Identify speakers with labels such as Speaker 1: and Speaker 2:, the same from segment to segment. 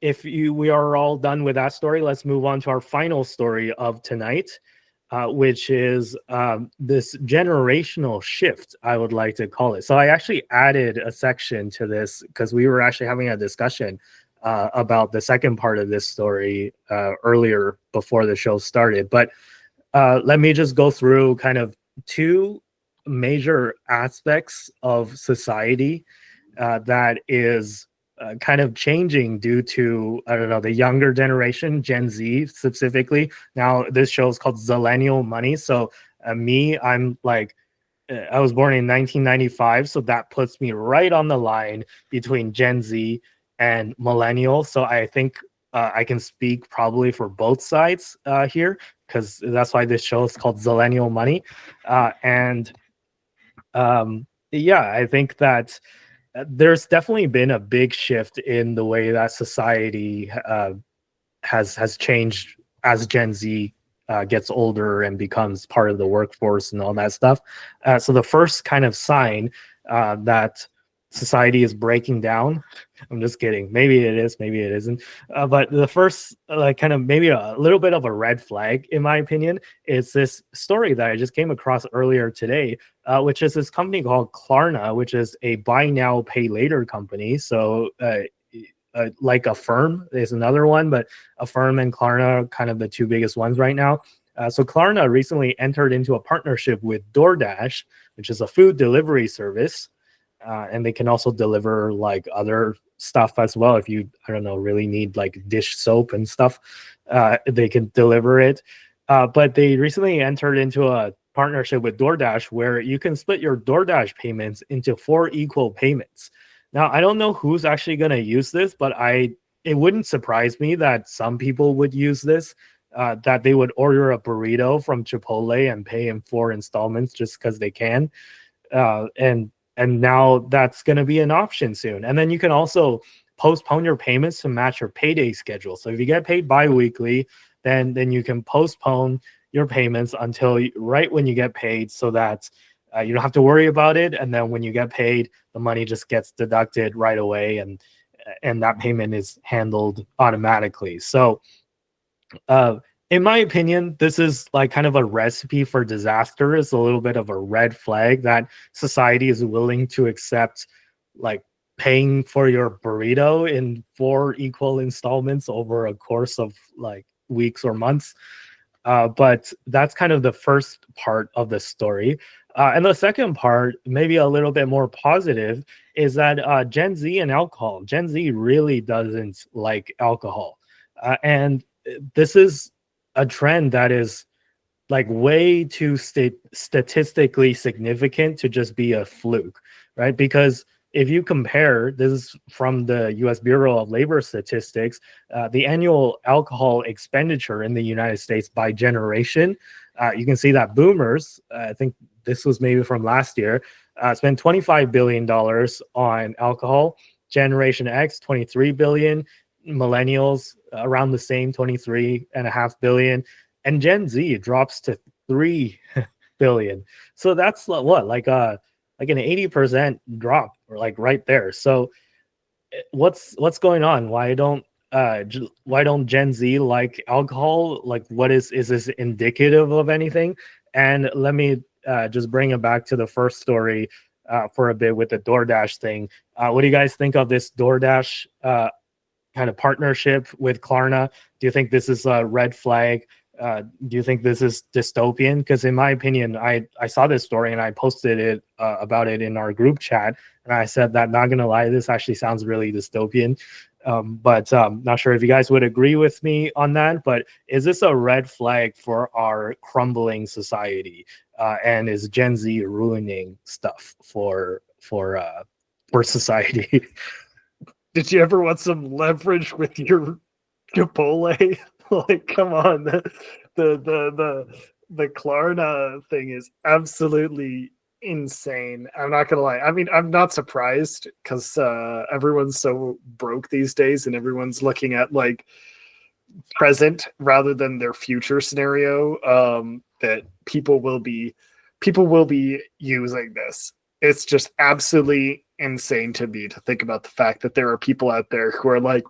Speaker 1: if we are all done with that story, let's move on to our final story of tonight, which is this generational shift, I would like to call it. So I actually added a section to this because we were actually having a discussion about the second part of this story earlier before the show started. But let me just go through kind of two major aspects of society that is kind of changing due to, I don't know, the younger generation, Gen Z specifically. Now, this show is called Zillennial Money. So, I'm like, I was born in 1995. So that puts me right on the line between Gen Z and millennial. So I think I can speak probably for both sides here, because that's why this show is called Zillennial Money. And yeah, I think that there's definitely been a big shift in the way that society has changed as Gen Z gets older and becomes part of the workforce and all that stuff. So the first kind of sign that society is breaking down, I'm just kidding. Maybe it is, maybe it isn't. But the first, like, kind of maybe a little bit of a red flag, in my opinion, is this story that I just came across earlier today, which is this company called Klarna, which is a buy now, pay later company. So, like Affirm is another one, but Affirm and Klarna are kind of the two biggest ones right now. So Klarna recently entered into a partnership with Doordash, which is a food delivery service. And they can also deliver like other stuff as well. If you, I don't know, really need like dish soap and stuff, they can deliver it. But they recently entered into a partnership with DoorDash where you can split your DoorDash payments into 4 equal payments. Now, I don't know who's actually going to use this, but it wouldn't surprise me that some people would use this, that they would order a burrito from Chipotle and pay in 4 installments just because they can. And now that's going to be an option soon. And then you can also postpone your payments to match your payday schedule. So if you get paid bi-weekly, then you can postpone your payments until right when you get paid, so that you don't have to worry about it. And then when you get paid, the money just gets deducted right away, and that payment is handled automatically. So in my opinion, this is like kind of a recipe for disaster. It's a little bit of a red flag that society is willing to accept, like, paying for your burrito in 4 equal installments over a course of like weeks or months. But that's kind of the first part of the story. And the second part, maybe a little bit more positive, is that Gen Z and alcohol. Gen Z really doesn't like alcohol. And this is a trend that is like way too statistically significant to just be a fluke, right? Because if you compare, this is from the US Bureau of Labor Statistics, the annual alcohol expenditure in the United States by generation, you can see that boomers, I think this was maybe from last year, spent $25 billion on alcohol. Generation X, 23 billion. Millennials, around the same, 23.5 billion. And Gen Z drops to 3 billion. So that's what, like an 80% drop, or like right there. So what's going on? Why don't Gen Z like alcohol? Like, is this indicative of anything? And let me just bring it back to the first story for a bit with the DoorDash thing. What do you guys think of this DoorDash kind of partnership with Klarna? Do you think this is a red flag? Do you think this is dystopian? Because in my opinion, I saw this story and I posted it about it in our group chat, and I said that, not gonna lie, this actually sounds really dystopian. But not sure if you guys would agree with me on that. But is this a red flag for our crumbling society? And is Gen Z ruining stuff for society?
Speaker 2: Did you ever want some leverage with your Chipotle? Like, come on, the Klarna thing is absolutely insane. I'm not gonna lie. I mean, I'm not surprised because everyone's so broke these days, and everyone's looking at like present rather than their future scenario. That people will be using this. It's just absolutely insane to me to think about the fact that there are people out there who are like,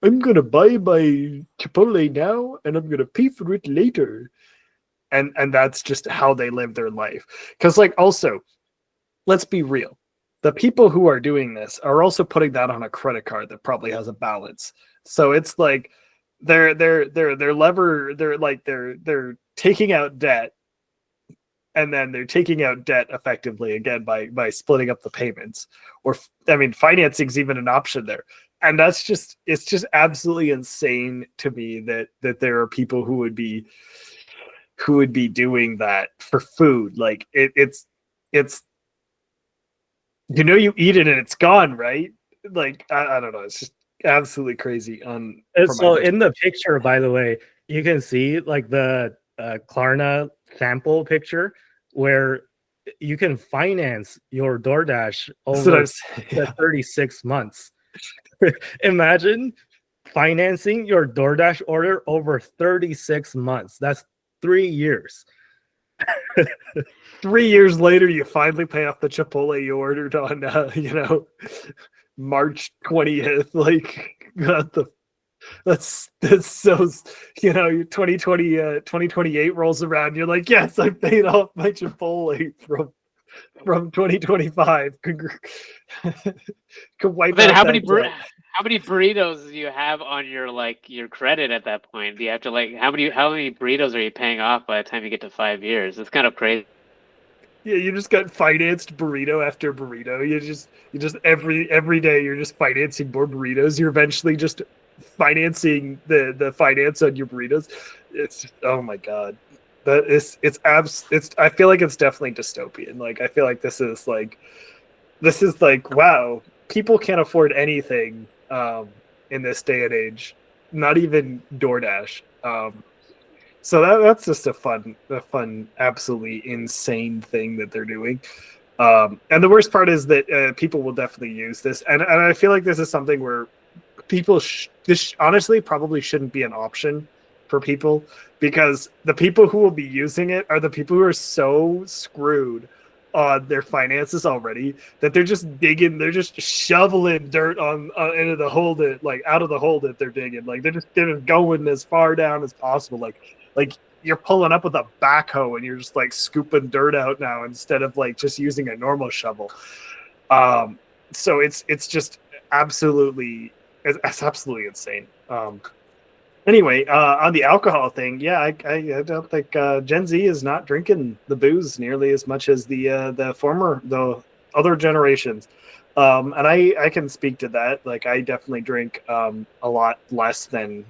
Speaker 2: I'm gonna buy my Chipotle now, and I'm gonna pay for it later. And that's just how they live their life. Because like also, let's be real, the people who are doing this are also putting that on a credit card that probably has a balance. So it's like they're taking out debt, and then they're taking out debt effectively again by splitting up the payments. Or I mean, financing's even an option there. And that's just, it's just absolutely insane to me that there are people who would be doing that for food. Like it's you eat it and it's gone, right? Like I don't know, it's just absolutely crazy on
Speaker 1: And
Speaker 2: from my
Speaker 1: so in the
Speaker 2: perspective.
Speaker 1: picture, by the way, you can see like the Klarna sample picture where you can finance your DoorDash
Speaker 2: That's what I
Speaker 1: over
Speaker 2: was
Speaker 1: the
Speaker 2: yeah.
Speaker 1: 36 months. Imagine financing your DoorDash order over 36 months. That's 3 years.
Speaker 2: 3 years later, you finally pay off the Chipotle you ordered on March 20th. Like what the that's so 2028 rolls around, you're like, yes, I paid off my Chipotle from 2025. Could wipe
Speaker 3: Then
Speaker 2: out that debt.
Speaker 3: how many burritos do you have on your your credit at that point? Do you have to how many burritos are you paying off by the time you get to 5 years? It's kind of crazy.
Speaker 2: Yeah, you just got financed burrito after burrito. You just every day you're just financing more burritos. You're eventually just financing the finance on your burritos. It's just, oh my god. That is it's I feel like it's definitely dystopian. Like I feel like this is like wow, people can't afford anything in this day and age. Not even DoorDash. So that's just a fun, absolutely insane thing that they're doing. And the worst part is that people will definitely use this, and I feel like this is something where this honestly probably shouldn't be an option for people, because the people who will be using it are the people who are so screwed on their finances already that they're just shoveling dirt on into the hole that like out of the hole that they're digging. Like they're just going as far down as possible. Like you're pulling up with a backhoe and you're just like scooping dirt out now instead of like just using a normal shovel. So it's just absolutely it's absolutely insane. Anyway, on the alcohol thing, yeah, I don't think Gen Z is not drinking the booze nearly as much as the other generations. And I can speak to that. Like I definitely drink a lot less than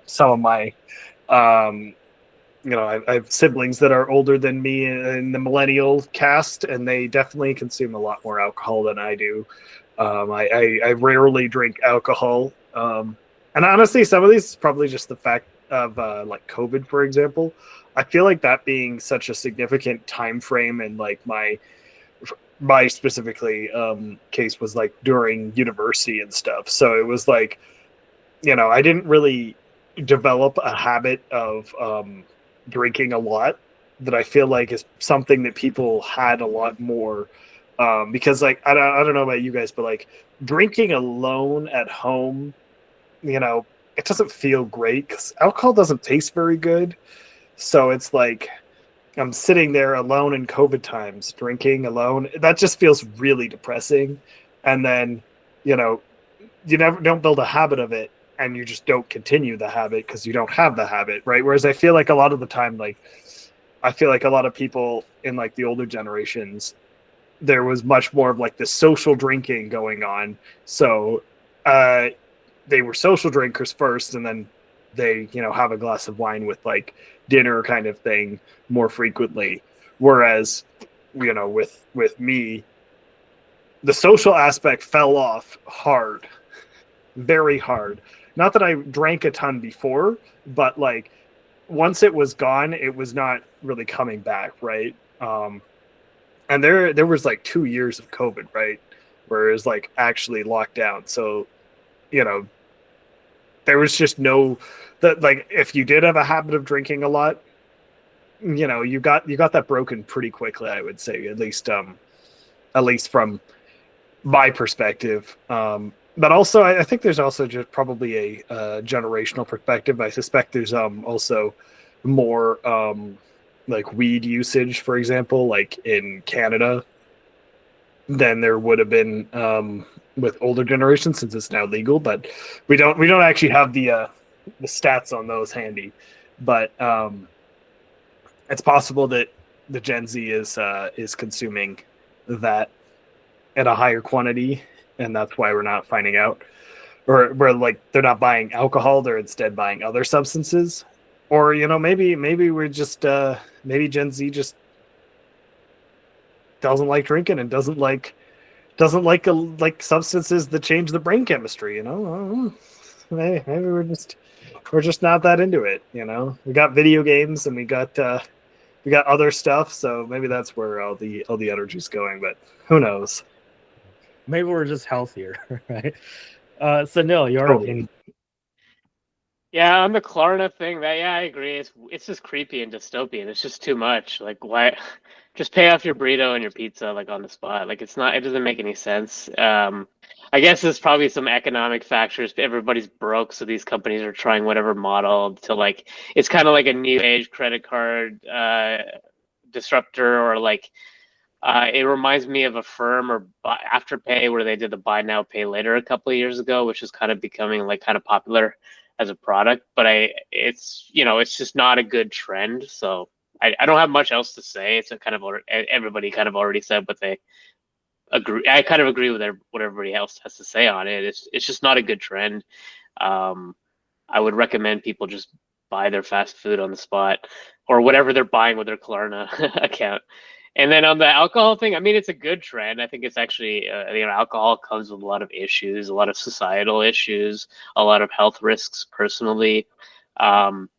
Speaker 2: some of my um, I have siblings that are older than me in the millennial cast, and they definitely consume a lot more alcohol than I do. I rarely drink alcohol. And honestly, some of these is probably just the fact of like COVID, for example. I feel like that being such a significant time frame, and like my specifically case was like during university and stuff. So it was like, I didn't really develop a habit of drinking a lot that I feel like is something that people had a lot more. Because like I don't know about you guys, but like drinking alone at home, it doesn't feel great because alcohol doesn't taste very good. So it's like I'm sitting there alone in COVID times, drinking alone. That just feels really depressing. And then, you know, you never don't build a habit of it, and you just don't continue the habit because you don't have the habit, right? Whereas I feel like a lot of the time, like I feel like a lot of people in like the older generations, there was much more of like the social drinking going on. So uh they were social drinkers first, and then they have a glass of wine with like dinner kind of thing more frequently. Whereas with me, the social aspect fell off hard, very hard. Not that I drank a ton before, but like once it was gone, it was not really coming back, right? And there was like 2 years of COVID, right, where it was like actually locked down. So you know there was just no that, like, if you did have a habit of drinking a lot, you got that broken pretty quickly, I would say, at least from my perspective. but also I think there's also just probably a generational perspective. I suspect there's also more like weed usage, for example, like in Canada, than there would have been with older generations, since it's now legal. But we don't actually have the stats on those handy. But it's possible that the Gen Z is consuming that at a higher quantity, and that's why we're not finding out. Or where like they're not buying alcohol, they're instead buying other substances. Or maybe we're just maybe Gen Z just doesn't like drinking and doesn't like substances that change the brain chemistry. Maybe we're just not that into it. We got video games and we got other stuff, so maybe that's where all the energy's going. But who knows?
Speaker 1: Maybe we're just healthier, right? So no, your
Speaker 2: Totally.
Speaker 1: opinion.
Speaker 3: Yeah, on the Klarna thing, I agree. It's just creepy and dystopian. It's just too much. Like, why? Just pay off your burrito and your pizza like on the spot. Like, it's not. It doesn't make any sense. I guess there's probably some economic factors. Everybody's broke, so these companies are trying whatever model to like. It's kind of like a new age credit card disruptor, or like it reminds me of a firm or Afterpay where they did the buy now pay later a couple of years ago, which is kind of becoming like kind of popular as a product. But it's just not a good trend. So I don't have much else to say. It's a kind of everybody kind of already said what they agree. I kind of agree with what everybody else has to say on it. It's just not a good trend. I would recommend people just buy their fast food on the spot or whatever they're buying with their Klarna account. And then on the alcohol thing, I mean, it's a good trend. I think it's actually, alcohol comes with a lot of issues, a lot of societal issues, a lot of health risks personally. I'm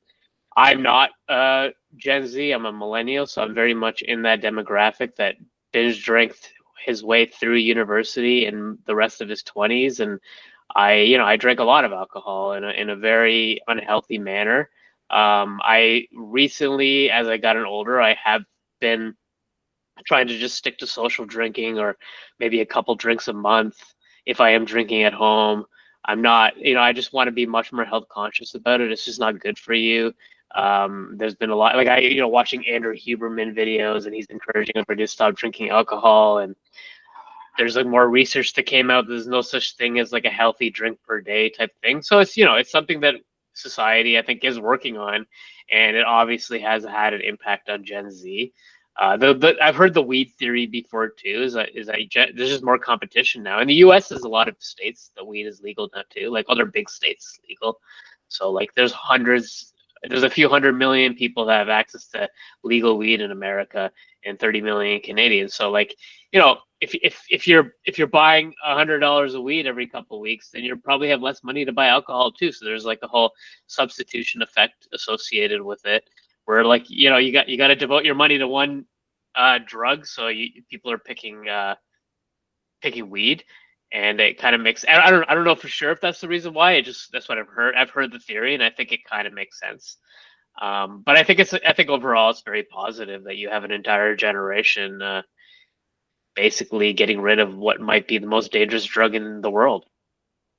Speaker 3: not Gen Z, I'm a millennial, so I'm very much in that demographic that binge drank his way through university and the rest of his 20s. And I drank a lot of alcohol in a very unhealthy manner. I recently, as I gotten older, I have been trying to just stick to social drinking or maybe a couple drinks a month if I am drinking at home. I'm not, I just want to be much more health conscious about it. It's just not good for you. There's been a lot, like watching Andrew Huberman videos, and he's encouraging everybody to stop drinking alcohol. And there's like more research that came out. There's no such thing as like a healthy drink per day type thing. So it's something that society, I think, is working on, and it obviously has had an impact on Gen Z. I've heard the weed theory before too. Is that there's just more competition now. In the U.S., there's a lot of states that weed is legal now too. Like other big states, legal. So like there's a few 100 million people that have access to legal weed in America, and 30 million Canadians. So like if you're buying $100 of weed every couple of weeks, then you probably have less money to buy alcohol too. So there's like a whole substitution effect associated with it, where like you got to devote your money to one drug. So people are picking weed, and it kind of makes. I don't know for sure if that's the reason why. That's what I've heard. I've heard the theory, and I think it kind of makes sense. But I think overall it's very positive that you have an entire generation basically getting rid of what might be the most dangerous drug in the world.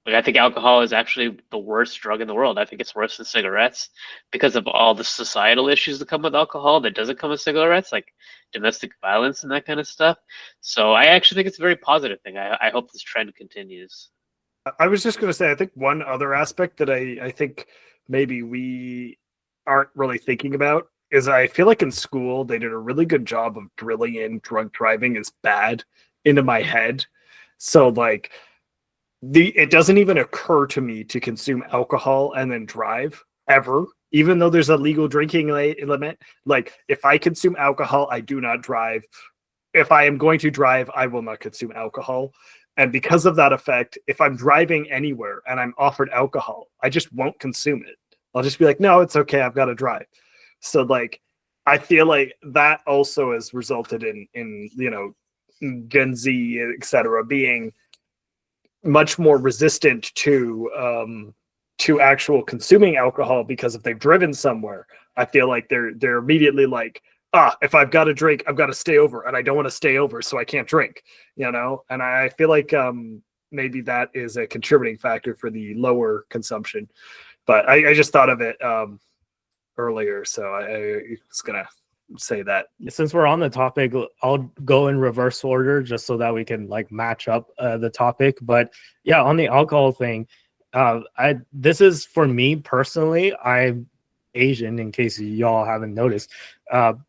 Speaker 3: Like, I think alcohol is actually the worst drug in the world. I think it's worse than cigarettes because of all the societal issues that come with alcohol that doesn't come with cigarettes, like domestic violence and that kind of stuff. So I actually think it's a very positive thing. I hope this trend continues.
Speaker 2: I was just going to say, I think one other aspect that I think maybe we aren't really thinking about is I feel like in school they did a really good job of drilling in drunk driving is bad into my head. So like it doesn't even occur to me to consume alcohol and then drive ever, even though there's a legal drinking limit. Like if I consume alcohol, I do not drive. If I am going to drive, I will not consume alcohol. And because of that effect, if I'm driving anywhere and I'm offered alcohol, I just won't consume it. I'll just be like, no, it's okay, I've got to drive. So like, I feel like that also has resulted in Gen Z, etc., being much more resistant to actual consuming alcohol, because if they've driven somewhere, I feel like they're immediately like, if I've got to drink, I've got to stay over, and I don't want to stay over, so I can't drink, And I feel like maybe that is a contributing factor for the lower consumption. But I just thought of it earlier, so I was gonna say that.
Speaker 1: Since we're on the topic, I'll go in reverse order just so that we can like match up the topic. But yeah, on the alcohol thing, this is for me personally. I'm Asian, in case y'all haven't noticed,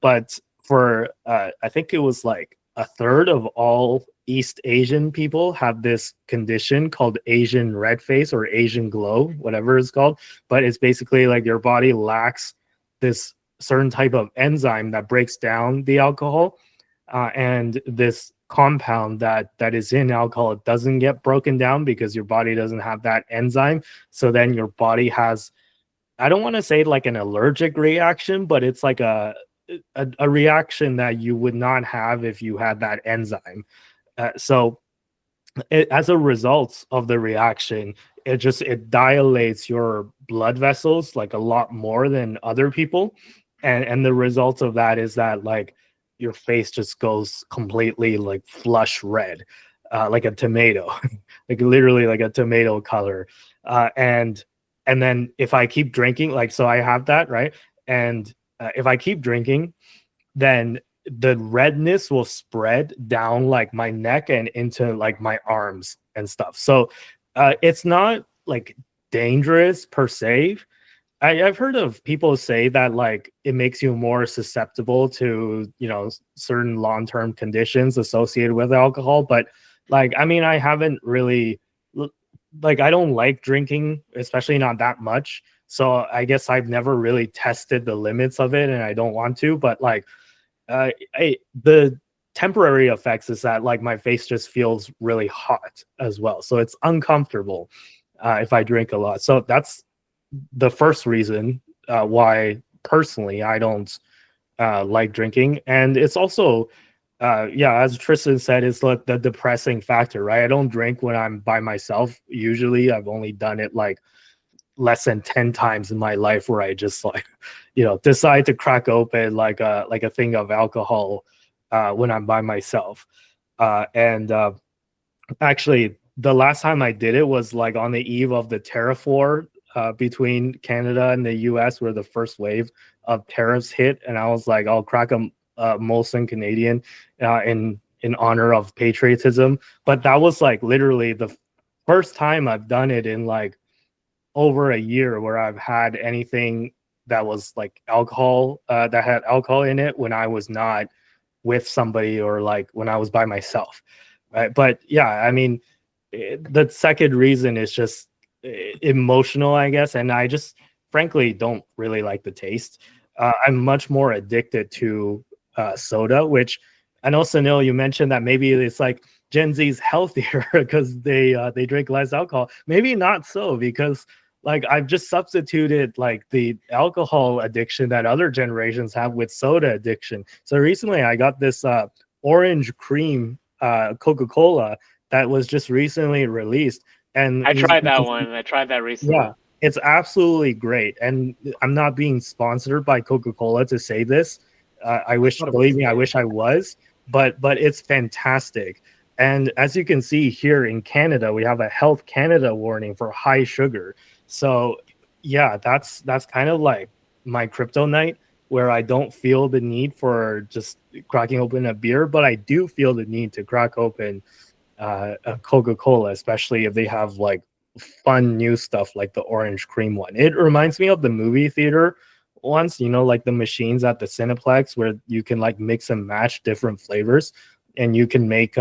Speaker 1: but for I think it was like a third of all East Asian people have this condition called Asian red face or Asian glow, whatever it's called. But it's basically like your body lacks this certain type of enzyme that breaks down the alcohol, and this compound that is in alcohol, it doesn't get broken down because your body doesn't have that enzyme. So then your body has, I don't want to say like an allergic reaction, but it's like a reaction that you would not have if you had that enzyme. So as a result of the reaction, it dilates your blood vessels like a lot more than other people, and the result of that is that like your face just goes completely like flush red, like a tomato, like literally like a tomato color, and then if I keep drinking, like, so I have that, right? And if I keep drinking, then the redness will spread down like my neck and into like my arms and stuff. So it's not like dangerous per se. I've heard of people say that like it makes you more susceptible to, you know, certain long-term conditions associated with alcohol. But like, I mean, I haven't really, like, I don't like drinking, especially not that much. So I guess I've never really tested the limits of it, and I don't want to. But like, the temporary effects is that like my face just feels really hot as well, so it's uncomfortable if I drink a lot. So that's the first reason why personally I don't like drinking. And it's also yeah, as Tristan said, it's like the depressing factor, right? I don't drink when I'm by myself. Usually I've only done it like less than 10 times in my life where I just like, you know, decide to crack open like a thing of alcohol when I'm by myself. And actually, the last time I did it was like on the eve of the tariff war between Canada and the US, where the first wave of tariffs hit. And I was like, I'll crack a Molson Canadian in honor of patriotism. But that was like literally the first time I've done it in like over a year where I've had anything that was like alcohol, that had alcohol in it when I was not with somebody or like when I was by myself. Right. But yeah, I mean, the second reason is just emotional, I guess. And I just frankly don't really like the taste. I'm much more addicted to soda, which I know, Sunil, you mentioned that maybe it's like Gen Z's healthier because they drink less alcohol. Maybe not so, because like I've just substituted like the alcohol addiction that other generations have with soda addiction. So recently I got this orange cream Coca-Cola that was just recently released. And
Speaker 3: I tried that one. I tried that recently.
Speaker 1: yeah, it's absolutely great. And I'm not being sponsored by Coca-Cola to say this. I wish, believe me, I wish I was, but it's fantastic. And as you can see here in Canada, we have a Health Canada warning for high sugar. So yeah, that's kind of like my kryptonite, where I don't feel the need for just cracking open a beer, but I do feel the need to crack open a Coca-Cola, especially if they have like fun new stuff like the orange cream one. It reminds me of the movie theater once, you know, like the machines at the Cineplex where you can like mix and match different flavors and you can make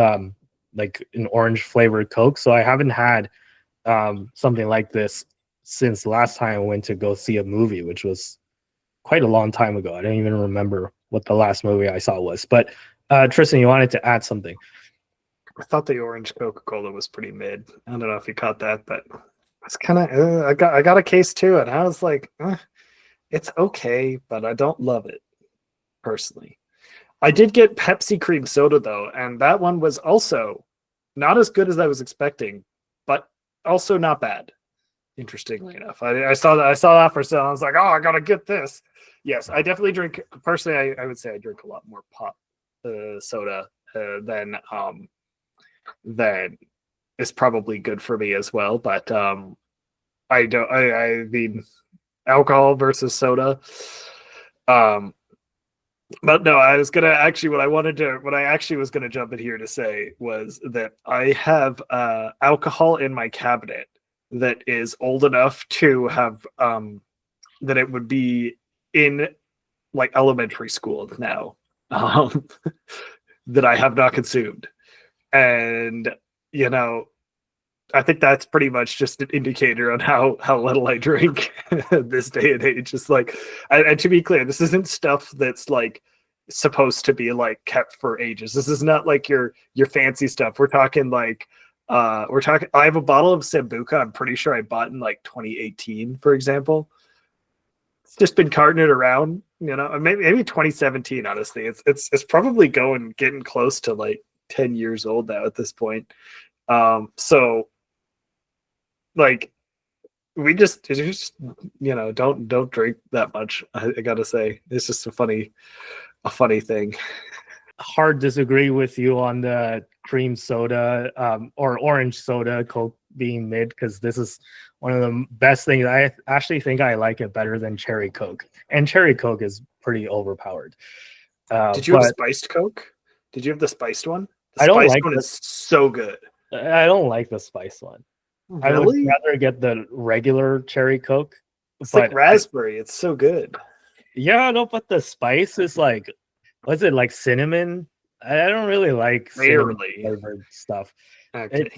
Speaker 1: like an orange flavored Coke. So I haven't had something like this since last time I went to go see a movie, which was quite a long time ago. I don't even remember what the last movie I saw was. But Tristan, you wanted to add something.
Speaker 2: I thought the orange Coca-Cola was pretty mid. I don't know if you caught that, but it's kind of I got a case too, and I was like, it's okay, but I don't love it personally. I did get Pepsi cream soda though, and that one was also not as good as I was expecting, but also not bad. Interestingly enough, I saw that for sale. I was like, oh, I gotta get this. Yes, I definitely drink. Personally, I would say I drink a lot more pop soda than is probably good for me as well. But I mean, alcohol versus soda. But no, I was gonna actually what I actually was gonna jump in here to say was that I have alcohol in my cabinet that is old enough to have that it would be in like elementary school now, um, that I have not consumed. And you know, I think that's pretty much just an indicator on how little I drink this day and age. Just like, and to be clear, this isn't stuff that's like supposed to be like kept for ages. This is not like your fancy stuff. We're talking like, we're talking. I have a bottle of Sambuca. I'm pretty sure I bought in like 2018, for example. It's just been carting it around, you know. Maybe 2017. Honestly, it's probably getting close to like 10 years old now at this point. So like it's just you know, don't drink that much. I gotta say, it's just a funny thing.
Speaker 1: Hard disagree with you on the cream soda or orange soda, Coke being mid, because this is one of the best things. I actually think I like it better than cherry Coke, and cherry Coke is pretty overpowered.
Speaker 2: Did you have spiced Coke? Did you have the spiced one? The
Speaker 1: I don't
Speaker 2: spiced
Speaker 1: like
Speaker 2: one is so good.
Speaker 1: I don't like the spice one.
Speaker 2: Really?
Speaker 1: I would rather get the regular cherry Coke.
Speaker 2: It's like raspberry. It's so good.
Speaker 1: Yeah, no, but the spice is like, what's it, like cinnamon? I don't really like flavored stuff.
Speaker 2: Okay.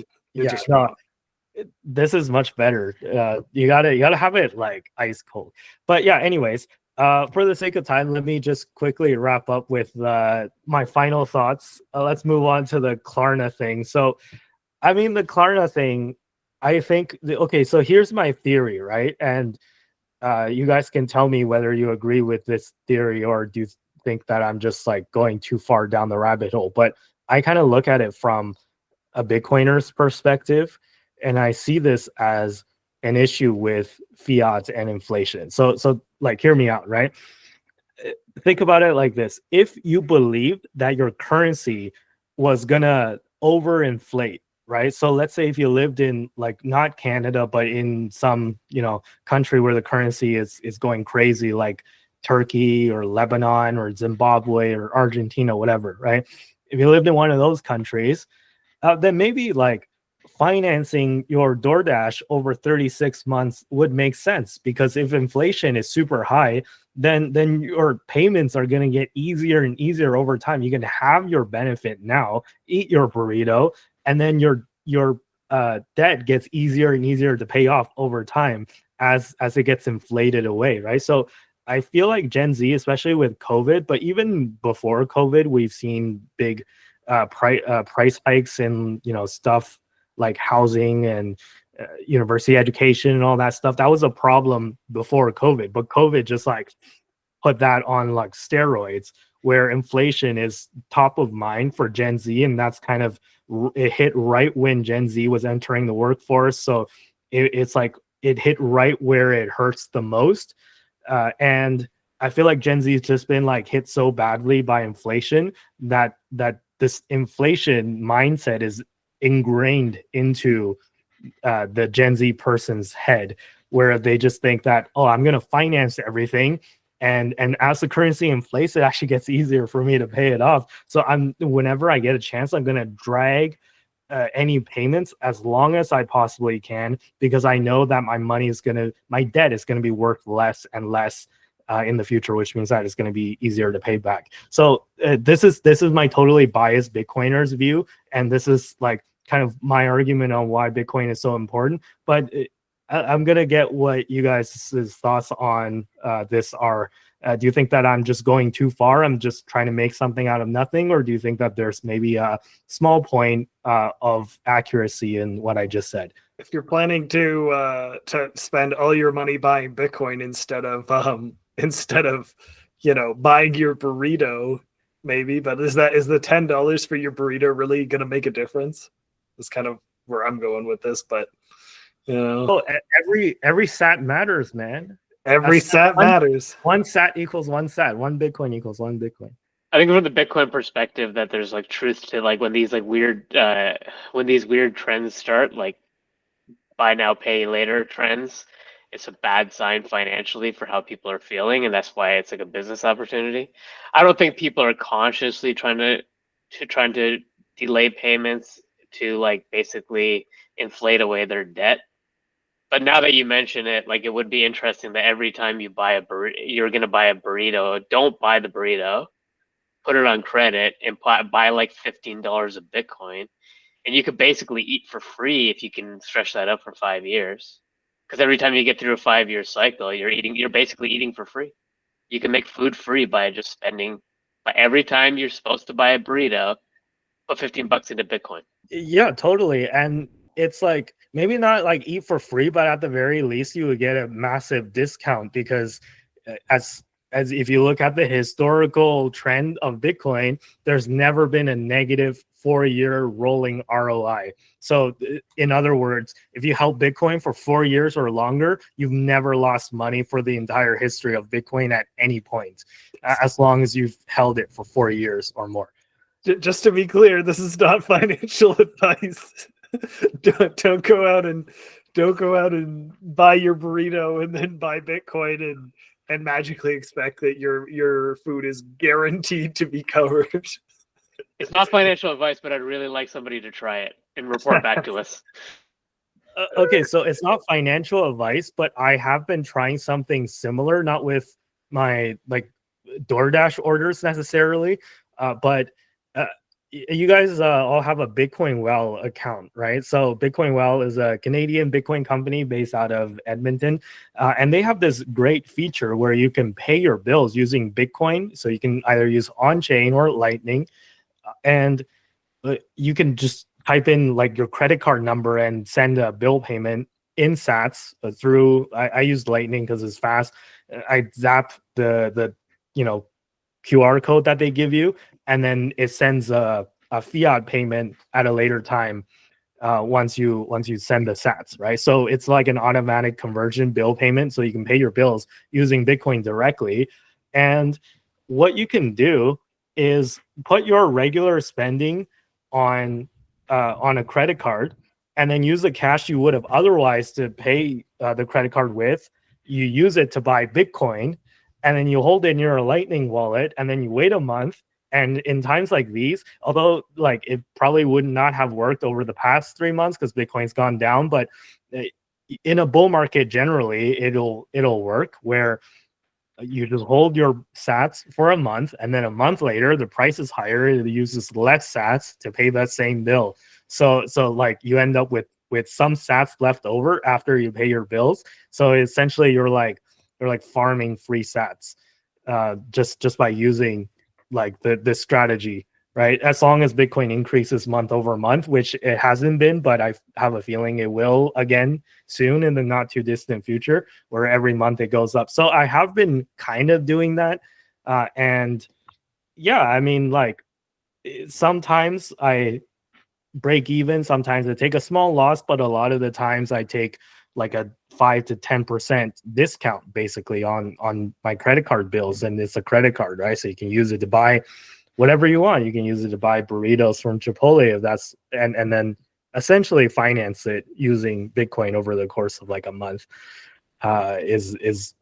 Speaker 1: This is much better. You gotta have it like ice cold. But yeah, anyways, for the sake of time, let me just quickly wrap up with my final thoughts. Let's move on to the Klarna thing. So, I mean, the Klarna thing, I think, okay, so here's my theory, right? And you guys can tell me whether you agree with this theory or do you think that I'm just like going too far down the rabbit hole. But I kind of look at it from a Bitcoiner's perspective, and I see this as an issue with fiat and inflation. So like, hear me out, right? Think about it like this. If you believed that your currency was gonna overinflate, right? So let's say if you lived in like not Canada, but in some, you know, country where the currency is going crazy, like Turkey or Lebanon or Zimbabwe or Argentina, whatever, right? If you lived in one of those countries, then maybe like financing your Doordash over 36 months would make sense, because if inflation is super high, then your payments are going to get easier and easier over time. You can have your benefit now, eat your burrito, and then your debt gets easier and easier to pay off over time as it gets inflated away, right? So I feel like Gen Z, especially with COVID, but even before COVID, we've seen big price hikes in, you know, stuff like housing and university education and all that stuff. That was a problem before COVID, but COVID just like put that on like steroids, where inflation is top of mind for Gen Z, and that's kind of, it hit right when Gen Z was entering the workforce. So it's like it hit right where it hurts the most. And I feel like Gen Z has just been like hit so badly by inflation that this inflation mindset is ingrained into the Gen Z person's head, where they just think that, oh, I'm going to finance everything. And as the currency inflates, it actually gets easier for me to pay it off. So whenever I get a chance, I'm going to drag any payments as long as I possibly can, because I know that my debt is going to be worth less and less in the future, which means that it's going to be easier to pay back. So this is my totally biased Bitcoiner's view, and this is like kind of my argument on why Bitcoin is so important. But I'm gonna get what you guys' thoughts on this are. Do you think that I'm just going too far? I'm just trying to make something out of nothing, or do you think that there's maybe a small point of accuracy in what I just said?
Speaker 2: If you're planning to spend all your money buying Bitcoin instead of you know, buying your burrito, maybe. But is the $10 for your burrito really going to make a difference? That's kind of where I'm going with this, but you know,
Speaker 1: oh, every sat matters, man.
Speaker 2: Every sat matters.
Speaker 1: One sat equals one sat. One Bitcoin equals one Bitcoin.
Speaker 3: I think from the Bitcoin perspective that there's like truth to like when these weird trends start, like buy now, pay later trends, it's a bad sign financially for how people are feeling, and that's why it's like a business opportunity. I don't think people are consciously trying to delay payments to like basically inflate away their debt. But now that you mention it, like it would be interesting that every time you buy a burrito, you're gonna buy a burrito. Don't buy the burrito, put it on credit, and buy like $15 of Bitcoin, and you could basically eat for free if you can stretch that up for 5 years. Because every time you get through a 5 year cycle, you're basically eating for free. You can make food free by just spending. But every time you're supposed to buy a burrito, put $15 into Bitcoin.
Speaker 1: Yeah, totally. And it's like maybe not like eat for free, but at the very least you would get a massive discount because as if you look at the historical trend of Bitcoin, there's never been a negative 4-year rolling ROI. So in other words, if you held Bitcoin for 4 years or longer, you've never lost money for the entire history of Bitcoin at any point, as long as you've held it for 4 years or more.
Speaker 2: Just to be clear, this is not financial advice. don't go out and buy your burrito and then buy Bitcoin and magically expect that your food is guaranteed to be covered.
Speaker 3: It's not financial advice, but I'd really like somebody to try it and report back to us.
Speaker 1: Okay, so it's not financial advice, but I have been trying something similar, not with my like Doordash orders necessarily, but you guys all have a Bitcoin Well account, right? So Bitcoin Well is a Canadian Bitcoin company based out of Edmonton, and they have this great feature where you can pay your bills using Bitcoin. So you can either use on-chain or Lightning, and you can just type in like your credit card number and send a bill payment in Sats through. I use Lightning because it's fast. I zap the QR code that they give you, and then it sends a fiat payment at a later time once you send the Sats, right? So it's like an automatic conversion bill payment, so you can pay your bills using Bitcoin directly. And what you can do is put your regular spending on a credit card, and then use the cash you would have otherwise to pay the credit card with. You use it to buy Bitcoin, and then you hold it in your Lightning wallet, and then you wait a month. And in times like these, although like it probably would not have worked over the past 3 months because Bitcoin's gone down, but in a bull market generally, it'll work where you just hold your Sats for a month, and then a month later the price is higher. It uses less Sats to pay that same bill. So like you end up with some Sats left over after you pay your bills. So essentially you're like farming free Sats just by using like this strategy, right? As long as Bitcoin increases month over month, which it hasn't been, but I have a feeling it will again soon in the not too distant future, where every month it goes up. So I have been kind of doing that. And yeah, I mean, like sometimes I break even, sometimes I take a small loss, but a lot of the times I take like a 5 to 10% discount basically on my credit card bills. And it's a credit card, right? So you can use it to buy whatever you want. You can use it to buy burritos from Chipotle if that's, and then essentially finance it using Bitcoin over the course of like a month. Is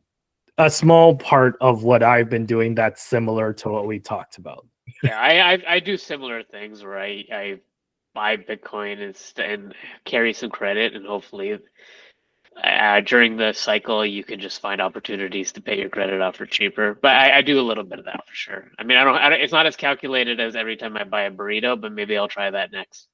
Speaker 1: a small part of what I've been doing that's similar to what we talked about.
Speaker 3: Yeah, I do similar things where I buy Bitcoin and carry some credit, and hopefully during the cycle you can just find opportunities to pay your credit off for cheaper. But I do a little bit of that for sure. I mean, I don't it's not as calculated as every time I buy a burrito, but maybe I'll try that next.